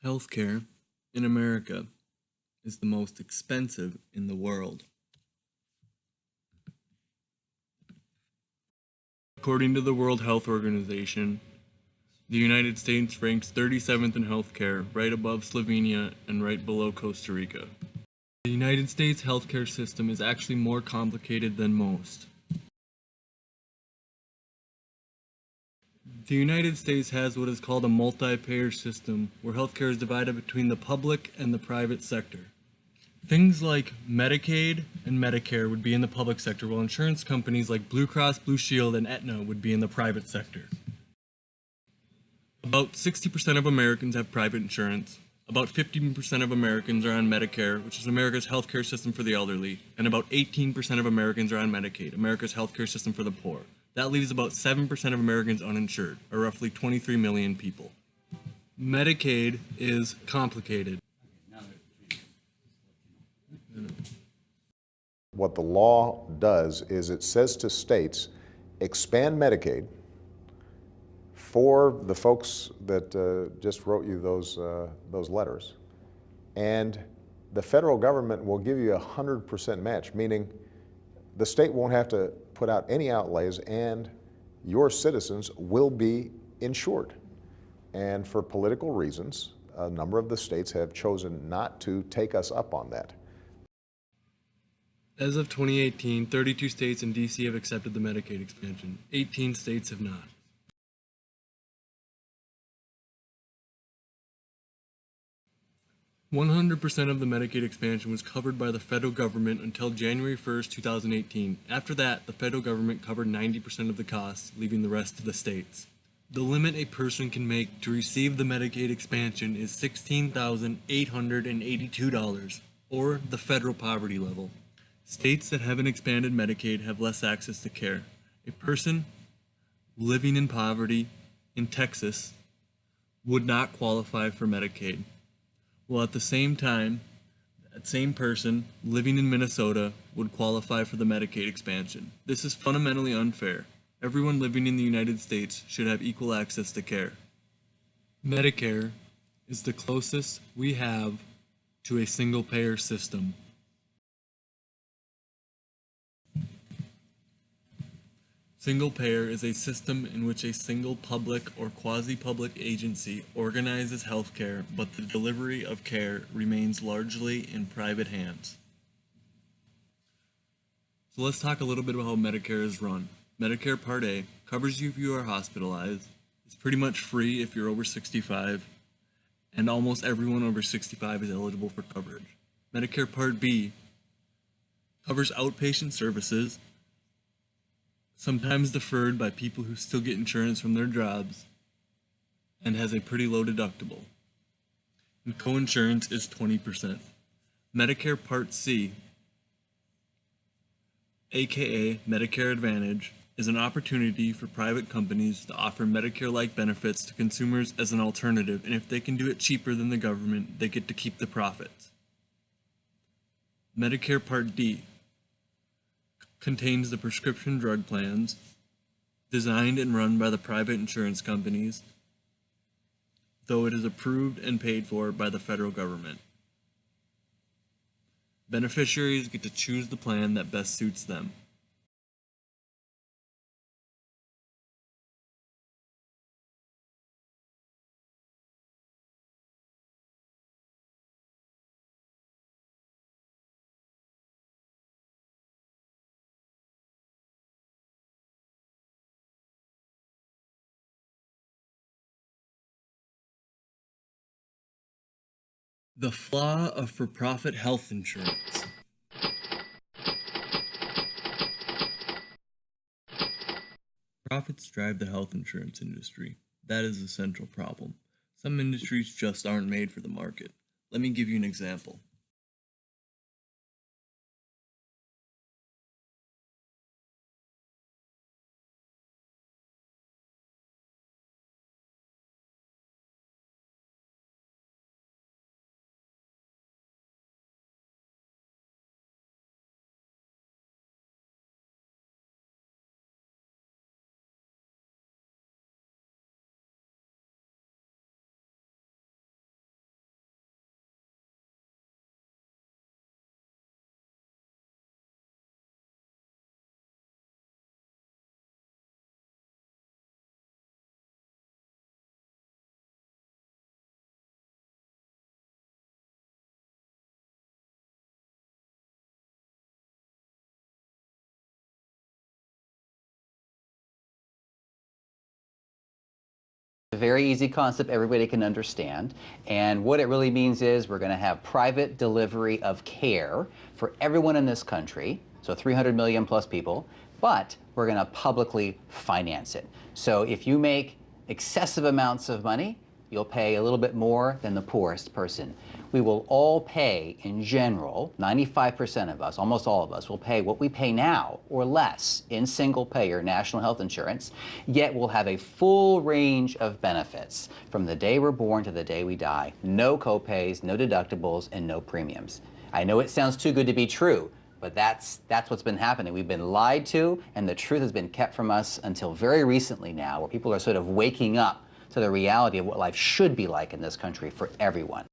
Healthcare in America is the most expensive in the world. According to the World Health Organization, the United States ranks 37th in healthcare, right above Slovenia and right below Costa Rica. The United States healthcare system is actually more complicated than most. The United States has what is called a multi-payer system, where healthcare is divided between the public and the private sector. Things like Medicaid and Medicare would be in the public sector, while insurance companies like Blue Cross Blue Shield and Aetna would be in the private sector. About 60% of Americans have private insurance. About 15% of Americans are on Medicare, which is America's healthcare system for the elderly, and about 18% of Americans are on Medicaid, America's healthcare system for the poor. That leaves about 7% of Americans uninsured, or roughly 23 million people. Medicaid is complicated. What the law does is it says to states, expand Medicaid for the folks that just wrote you those letters, and the federal government will give you 100% match, meaning the state won't have to put out any outlays and your citizens will be insured. And for political reasons, a number of the states have chosen not to take us up on that. As of 2018, 32 states and DC have accepted the Medicaid expansion. 18 states have not. "100% of the Medicaid expansion was covered by the federal government until January 1st, 2018. After that, the federal government covered 90% of the costs, leaving the rest to the states. The limit a person can make to receive the Medicaid expansion is $16,882, or the federal poverty level. States that haven't expanded Medicaid have less access to care. A person living in poverty in Texas would not qualify for Medicaid, while at the same time, that same person living in Minnesota would qualify for the Medicaid expansion. This is fundamentally unfair. Everyone living in the United States should have equal access to care. Medicare is the closest we have to a single-payer system. Single payer is a system in which a single public or quasi-public agency organizes healthcare, but the delivery of care remains largely in private hands. So let's talk a little bit about how Medicare is run. Medicare Part A covers you if you are hospitalized. It's pretty much free if you're over 65, and almost everyone over 65 is eligible for coverage. Medicare Part B covers outpatient services, sometimes deferred by people who still get insurance from their jobs, and has a pretty low deductible. And coinsurance is 20%. Medicare Part C, aka Medicare Advantage, is an opportunity for private companies to offer Medicare-like benefits to consumers as an alternative, and if they can do it cheaper than the government, they get to keep the profits. Medicare Part D contains the prescription drug plans designed and run by the private insurance companies, though it is approved and paid for by the federal government. Beneficiaries get to choose the plan that best suits them. The flaw of for-profit health insurance. Profits drive the health insurance industry. That is the central problem. Some industries just aren't made for the market. Let me give you an example. a very easy concept everybody can understand. And what it really means is we're going to have private delivery of care for everyone in this country, so 300 million plus people, but we're going to publicly finance it. So if you make excessive amounts of money, you'll pay a little bit more than the poorest person. We will all pay, in general, 95% of us, almost all of us, will pay what we pay now or less in single-payer national health insurance, yet we'll have a full range of benefits from the day we're born to the day we die. No copays, no deductibles, and no premiums. I know it sounds too good to be true, but that's what's been happening. We've been lied to, and the truth has been kept from us until very recently now, where people are sort of waking up to the reality of what life should be like in this country for everyone.